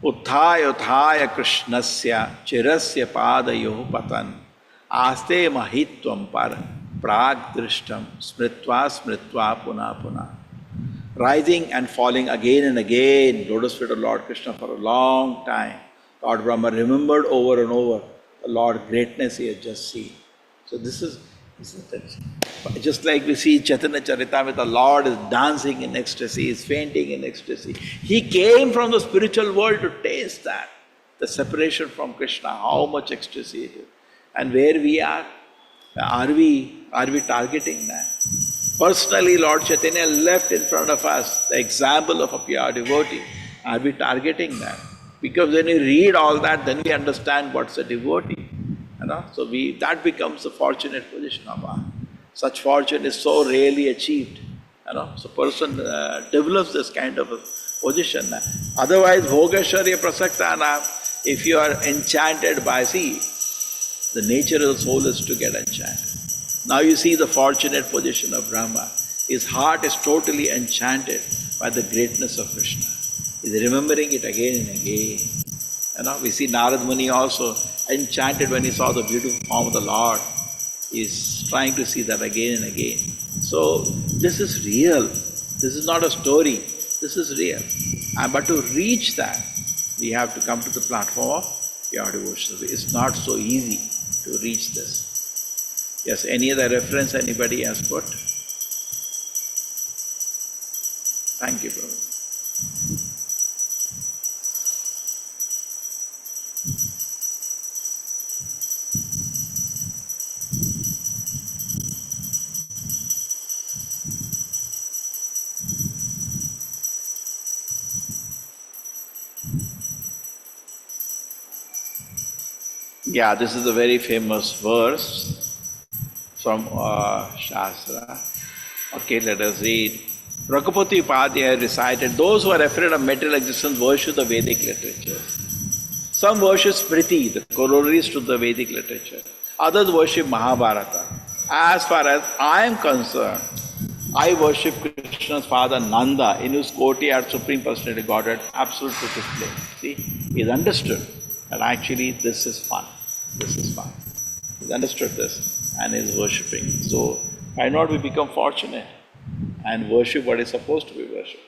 Uthaya uthaya krishnasya chirasya padayoh patan aste mahitvam par prag drishtam smritva smritva puna puna. Rising and falling again and again, lotus feet of Lord Krishna for a long time. Lord Brahma remembered over and over the Lord greatness he had just seen. So this is it. Just like we see Chaitanya Charitamrita, the Lord is dancing in ecstasy, is fainting in ecstasy. He came from the spiritual world to taste that, the separation from Krishna, how much ecstasy it is. And where we are we targeting that? Personally, Lord Chaitanya left in front of us the example of a pure devotee. Are we targeting that? Because when we read all that, then we understand what's a devotee. So that becomes a fortunate position of ours. Such fortune is so rarely achieved. So person develops this kind of a position. Otherwise, Bhogashwarya Prasaktana, if you are enchanted by, the nature of the soul is to get enchanted. Now you see the fortunate position of Brahma. His heart is totally enchanted by the greatness of Krishna. He is remembering it again and again. We see Narad Muni also enchanted when he saw the beautiful form of the Lord. He is trying to see that again and again. So this is real. This is not a story. This is real. But to reach that, we have to come to the platform of pure devotion. It's not so easy to reach this. Yes, any other reference anybody has put? Thank you, Prabhu. Yeah, this is a very famous verse from Shastra. Okay, let us read. Rakupati Upadhyaya recited, those who are afraid of material existence worship the Vedic literature. Some worship Smriti, the corollaries to the Vedic literature. Others worship Mahabharata. As far as I am concerned, I worship Krishna's father Nanda, in whose courtyard Supreme Personality Godhead absolute truth is plain. See, he has understood that actually this is fun. This is fun. He's understood this and is worshipping. So why not we become fortunate and worship what is supposed to be worshipped?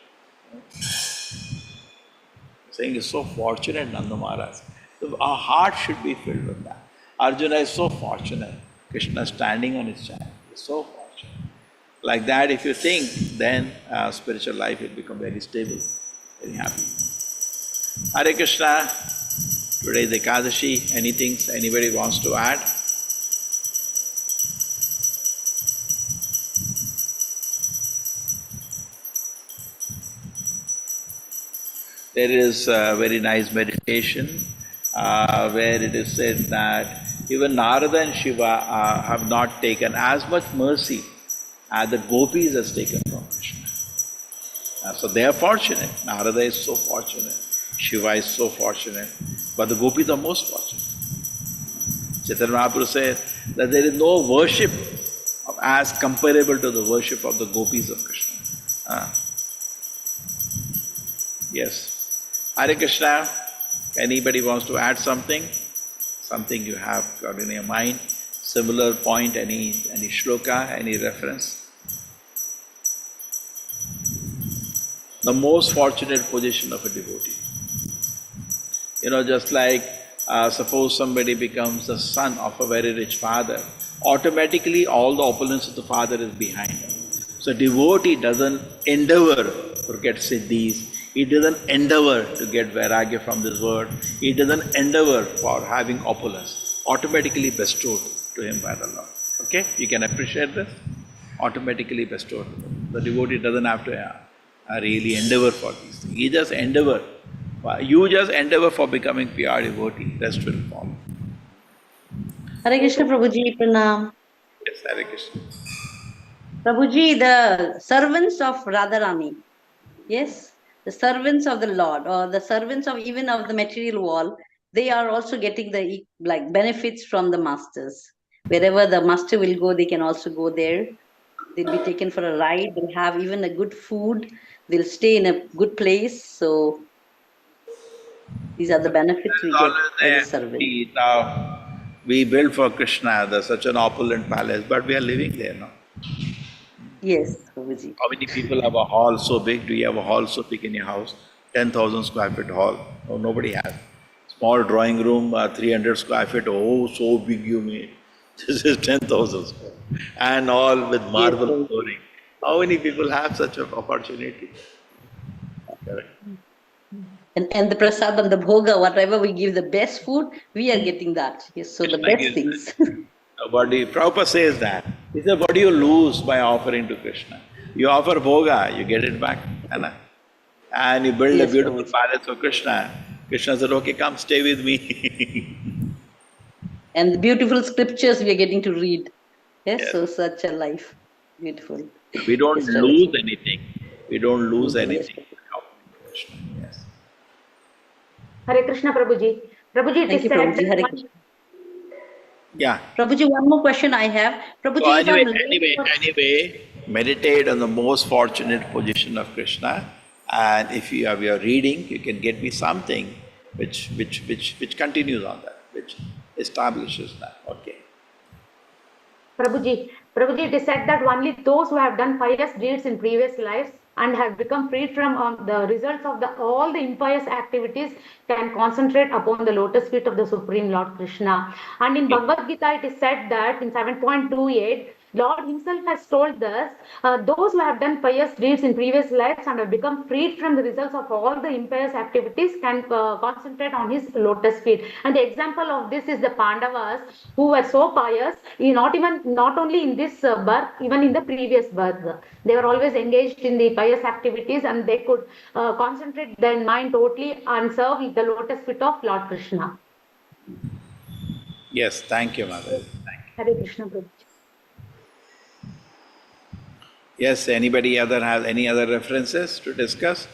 Saying is so fortunate, Nanda Maharaj. So our heart should be filled with that. Arjuna is so fortunate. Krishna standing on his chariot. He's so fortunate. Like that, if you think, then spiritual life will become very stable, very happy. Hare Krishna. Today is Ekadashi. Anything anybody wants to add? There is a very nice meditation where it is said that even Narada and Shiva have not taken as much mercy as the gopis has taken from Krishna. So they are fortunate. Narada is so fortunate. Shiva is so fortunate. But the gopis are most fortunate. Chaitanya Mahaprabhu said that there is no worship as comparable to the worship of the gopis of Krishna. Yes. Hare Krishna. Anybody wants to add something? Something you have got in your mind? Similar point, any shloka, any reference? The most fortunate position of a devotee. Just like suppose somebody becomes the son of a very rich father, automatically all the opulence of the father is behind him. So devotee doesn't endeavor to get siddhis, he doesn't endeavor to get vairagya from this world, he doesn't endeavor for having opulence, automatically bestowed to him by the Lord. Okay, you can appreciate this? Automatically bestowed. The devotee doesn't have to really endeavor for these things. He just endeavor. You just endeavor for becoming pure devotee, rest will follow. Hare Krishna Prabhuji, Pranam. Yes, Hare Krishna. Prabhuji, the servants of Radharani, yes, the servants of the Lord, or the servants of even of the material world, they are also getting the benefits from the masters. Wherever the master will go, they can also go there. They'll be taken for a ride. They'll have even a good food. They'll stay in a good place. So these are the benefits we get as a servant. Now, we built for Krishna such an opulent palace, but we are living there now. Yes, Prabhuji. How many people have a hall so big? Do you have a hall so big in your house? 10,000 square feet hall. No, nobody has. Small drawing room, 300 square feet. Oh, so big you made. This is 10,000 square. And all with marble flooring. How many people have such an opportunity? Correct. And the prasadam, the bhoga, whatever we give the best food, we are getting that. Yes, so the best things. Prabhupada says that. He said, what do you lose by offering to Krishna? You offer bhoga, you get it back. And you build a beautiful palace for Krishna. Krishna said, okay, come stay with me. And the beautiful scriptures we are getting to read. Yes, so such a life. Beautiful. We don't lose anything. We don't lose anything. Yes. Hare Krishna Prabhuji. Prabhuji, Thank you, Prabhuji. Hare Krishna. Yeah. Prabhuji, one more question I have. Prabhuji, So anyway, meditate on the most fortunate position of Krishna, and if you are reading, you can get me something which continues on that, which establishes that. Okay. Prabhuji, it is said that only those who have done pious deeds in previous lives and have become freed from the results of all the impious activities can concentrate upon the lotus feet of the Supreme Lord Krishna. And in Bhagavad Gita, it is said that in 7.28, Lord himself has told us, those who have done pious deeds in previous lives and have become freed from the results of all the impious activities can concentrate on his lotus feet. And the example of this is the Pandavas, who were so pious, not only in this birth, even in the previous birth. They were always engaged in the pious activities, and they could concentrate their mind totally and serve the lotus feet of Lord Krishna. Yes, thank you, Mother. Hare Krishna Prabhuji. Yes, anybody has any other references to discuss?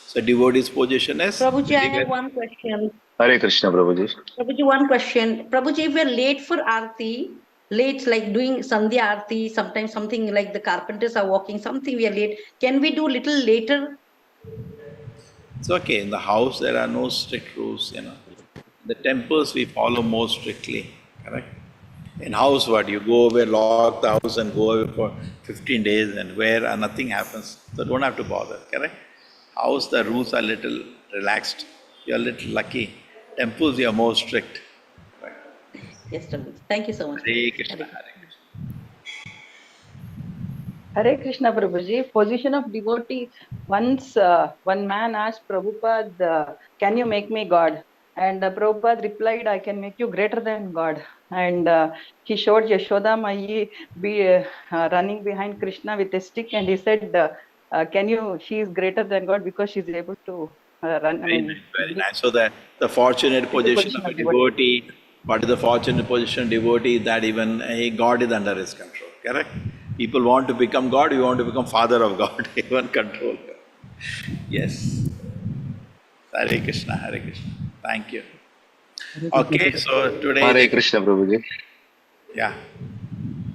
So devotee's position is? Prabhuji, I have one question. Hare Krishna, Prabhuji. Prabhuji, one question. Prabhuji, if we are late for Aarti, late like doing Sandhya Aarti, sometimes something like the carpenters are walking, something we are late, can we do little later? It's okay. In the house, there are no strict rules, The temples we follow more strictly, correct? In house, what? You go away, lock the house and go away for 15 days and where nothing happens. So don't have to bother, correct? House, the rules are little relaxed. You're a little lucky. Temples, you are more strict. Right? Yes, Prabhuji. Thank you so much. Hare Krishna, Hare Krishna. Hare Krishna Prabhuji. Position of devotee. Once one man asked Prabhupada, can you make me God? And Prabhupada replied, I can make you greater than God. And he showed Yashoda Mai running behind Krishna with a stick, and he said, she is greater than God because she is able to run. Very nice. So the fortunate position of a devotee, what is the fortunate position of devotee? That even God is under his control, correct? People want to become God, you want to become father of God, even control. Yes. Hare Krishna, Hare Krishna. Thank you. Okay, so today... Hare Krishna, Prabhuji. Yeah.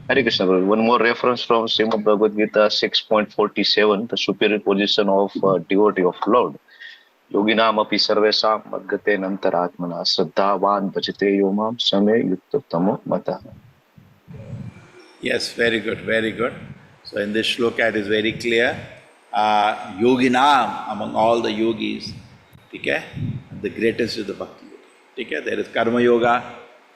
Hare Krishna, Prabhuji. One more reference from Srimad Bhagavad Gita 6.47, the superior position of devotee of Lord. Yoginam api sarvesam madgate nantaratmana shraddhavan bhajate yomam same yuktamo mata. Yes, very good, very good. So in this shloka it is very clear. Yoginam, among all the yogis, okay? the greatest is the Bhakti Yoga. Okay? There is Karma Yoga,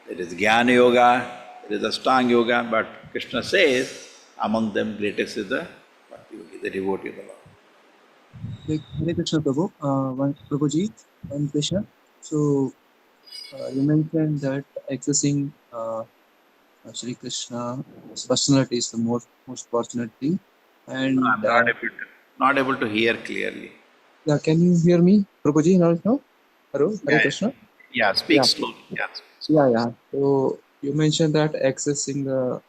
there is Jnana Yoga, there is Ashtanga Yoga, but Krishna says among them greatest is the Bhakti Yoga, the devotee of the Lord. Hare Krishna Prabhu. Prabhuji, one question. So, you mentioned that accessing Shri Krishna's personality is the most fortunate thing. And I'm not able to hear clearly. yeah, can you hear me, Prabhuji? Now? Hello, Hare Krishna. Yeah, speak slowly. Yeah. So you mentioned that accessing the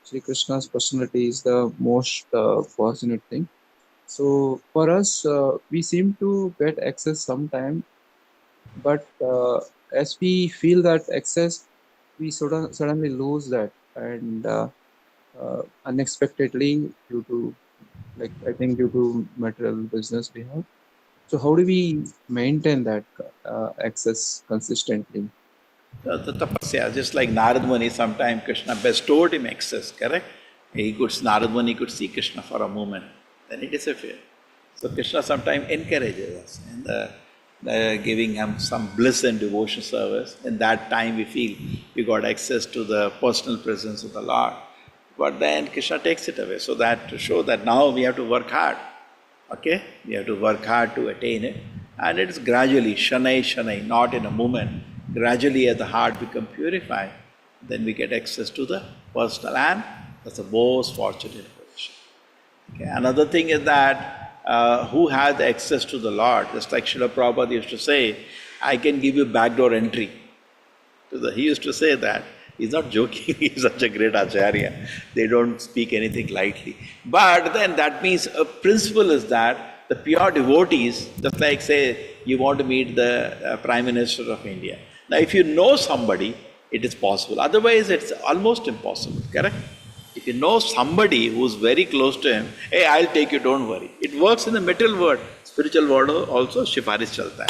Shri Krishna's personality is the most fortunate thing. So for us, we seem to get access sometime, but as we feel that access, we suddenly lose that, and unexpectedly due to material business we have. So how do we maintain that access consistently? The tapasya, just like Narad Muni, sometime Krishna bestowed him access, correct? Narad Muni could see Krishna for a moment, then he disappeared. So Krishna sometimes encourages us in giving him some bliss and devotion service. In that time we feel we got access to the personal presence of the Lord. But then Krishna takes it away, so that to show that now we have to work hard. Okay? We have to work hard to attain it. And it is gradually, shanai, not in a moment. Gradually as the heart becomes purified, then we get access to the personal, and that's the most fortunate position. Okay? Another thing is that who has access to the Lord, just like Srila Prabhupada used to say, I can give you backdoor entry. He used to say that. He's not joking, he's such a great acharya. They don't speak anything lightly. But then that means a principle is that the pure devotees, just like say you want to meet the Prime Minister of India. Now if you know somebody, it is possible. Otherwise it's almost impossible, correct? If you know somebody who's very close to him, hey, I'll take you, don't worry. It works in the material world. Spiritual world also, shifarish chalta hai.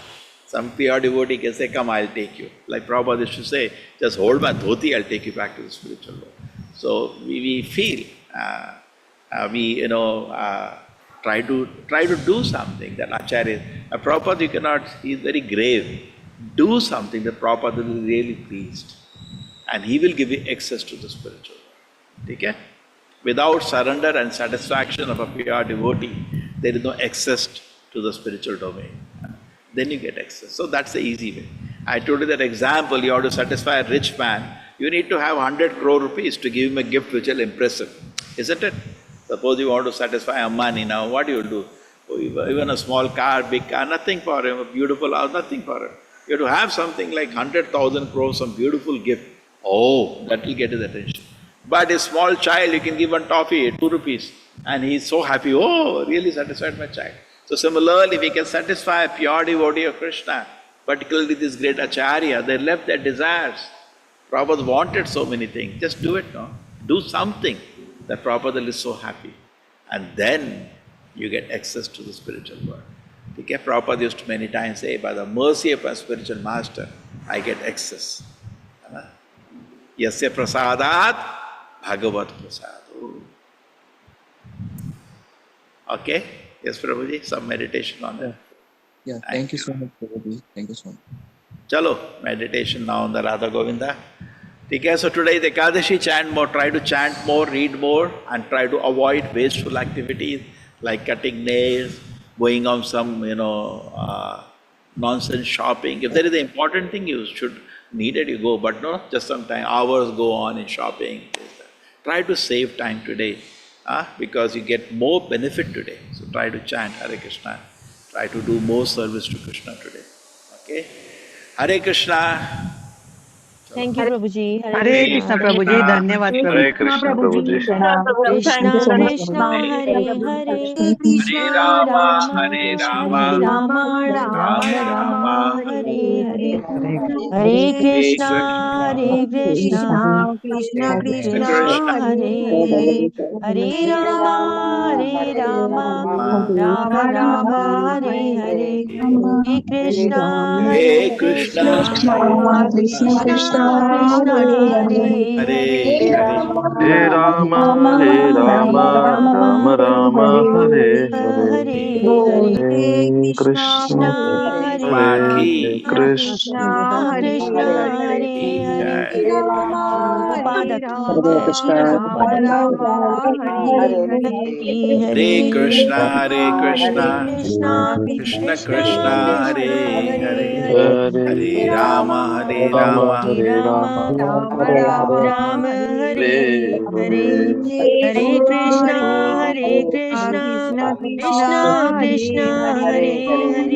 Some pure devotee can say, come, I'll take you. Like Prabhupada used to say, just hold my dhoti, I'll take you back to the spiritual world. So we feel, try to do something that Acharya, Prabhupada you cannot, he is very grave. Do something that Prabhupada will be really pleased. And he will give you access to the spiritual world. Okay? Without surrender and satisfaction of a pure devotee, there is no access to the spiritual domain. Then you get access. So that's the easy way. I told you that example, you have to satisfy a rich man, you need to have 100 crore rupees to give him a gift which will impress him, isn't it? Suppose you want to satisfy Ambani now, what do you do? Even a small car, big car, nothing for him, a beautiful house, nothing for him. You have to have something like 100,000 crores, some beautiful gift. Oh, that will get his attention. But a small child, you can give one toffee, 2 rupees, and he is so happy, oh, really satisfied my child. So similarly, we can satisfy a pure devotee of Krishna, particularly this great Acharya. They left their desires. Prabhupada wanted so many things. Just do it, no? Do something that Prabhupada is so happy. And then you get access to the spiritual world. Okay? Prabhupada used to many times say, by the mercy of a spiritual master, I get access. Yasya prasadat bhagavat prasad. Okay? Yes, Prabhuji, some meditation on that. Yeah, thank you so much, Prabhuji. Thank you so much. Chalo, meditation now on the Radha Govinda. Okay, so today is Ekadashi, chant more, try to chant more, read more, and try to avoid wasteful activities like cutting nails, going on some, nonsense shopping. If there is an important thing you should need it, you go, but no, just sometimes hours go on in shopping. Try to save time today. Because you get more benefit today. So try to chant Hare Krishna. Try to do more service to Krishna today. Okay? Hare Krishna. Thank you, Prabhuji. Hare Krishna Prabhuji, Dhanyavad Prabhuji. Hare Krishna Prabhuji. Krishna Thank you so much, Krishna Prabhuji. Hare Hare Hare Rama, Hare Hare Rama, Rama Rama Rama Rama Rama, Hare Hare Hare Hare Hare Krishna Krishna, Hare Krishna Krishna Krishna Krishna, Hare Hare Hare Rama Rama Rama Hare Hare Hare Krishna Hare Hare Krishna, Krishna Krishna Krishna Krishna, Krishna Hare Hare Hare Hare, Hare Rama, Hare Hare Rama, Rama Rama Rama, Hare Hare. Hare Hare Hare Krishna. Krishna Hare महात्मा की Krishna Krishna Hare Hare जय। Rama Prabhupada Hare की Rama जय Rama Rama Hare Prabhupada Hare की हरे कृष्णा हरे Krishna Krishna Krishna Krishna Krishna Krishna Hare Hare Hare Hare Hare Hare Ram Ram Hare Hare Ram Ram Rama हरे Rama Ram हरे Hare Hare Hare Krishna Hare Krishna Krishna Krishna Krishna Krishna Hare हरे Hare हरे